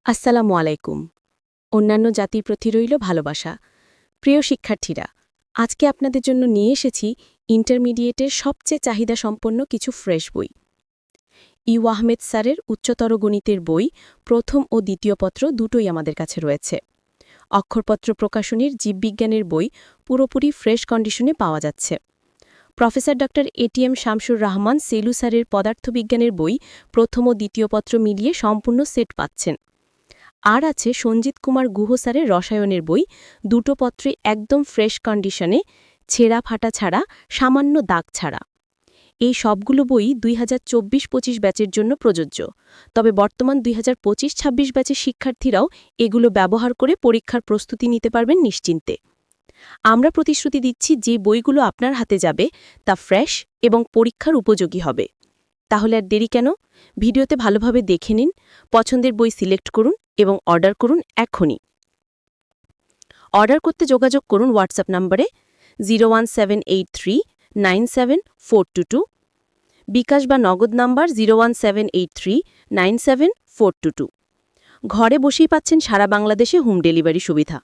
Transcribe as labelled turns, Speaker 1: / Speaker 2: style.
Speaker 1: আসসালামু আলাইকুম। অন্যান্য জাতির প্রতি রইল ভালোবাসা। প্রিয় শিক্ষার্থীরা, আজকে আপনাদের জন্য নিয়ে এসেছি ইন্টারমিডিয়েটের সবচেয়ে চাহিদাসম্পন্ন কিছু ফ্রেশ বই। ইউ আহমেদ স্যারের উচ্চতর গণিতের বই প্রথম ও দ্বিতীয় পত্র দুটোই আমাদের কাছে রয়েছে। অক্ষরপত্র প্রকাশনীর জীববিজ্ঞানের বই পুরোপুরি ফ্রেশ কন্ডিশনে পাওয়া যাচ্ছে। প্রফেসর ড এটিএম শামসুর রহমান সেলু স্যারের পদার্থবিজ্ঞানের বই প্রথম ও দ্বিতীয় পত্র মিলিয়ে সম্পূর্ণ সেট পাচ্ছেন। আর আছে সঞ্জিত কুমার গুহ স্যারের রসায়নের বই, দুটো পত্রই একদম ফ্রেশ কন্ডিশনে, ছেঁড়া ফাটা ছাড়া, সামান্য দাগ ছাড়া। এই সবগুলো বই 2024-25 ব্যাচের জন্য প্রযোজ্য, তবে বর্তমান 2025-26 ব্যাচের শিক্ষার্থীরাও এগুলো ব্যবহার করে পরীক্ষার প্রস্তুতি নিতে পারবেন নিশ্চিন্তে। আমরা প্রতিশ্রুতি দিচ্ছি যে বইগুলো আপনার হাতে যাবে তা ফ্রেশ এবং পরীক্ষার উপযোগী হবে। তাহলে আর দেরি কেন? ভিডিওতে ভালোভাবে দেখে নিন, পছন্দের বই সিলেক্ট করুন এবং অর্ডার করুন এখনই। অর্ডার করতে যোগাযোগ করুন হোয়াটসঅ্যাপ নম্বরে 01783974222, বিকাশ বা নগদ নাম্বার 01783974222। ঘরে বসেই পাচ্ছেন সারা বাংলাদেশে হোম ডেলিভারি সুবিধা।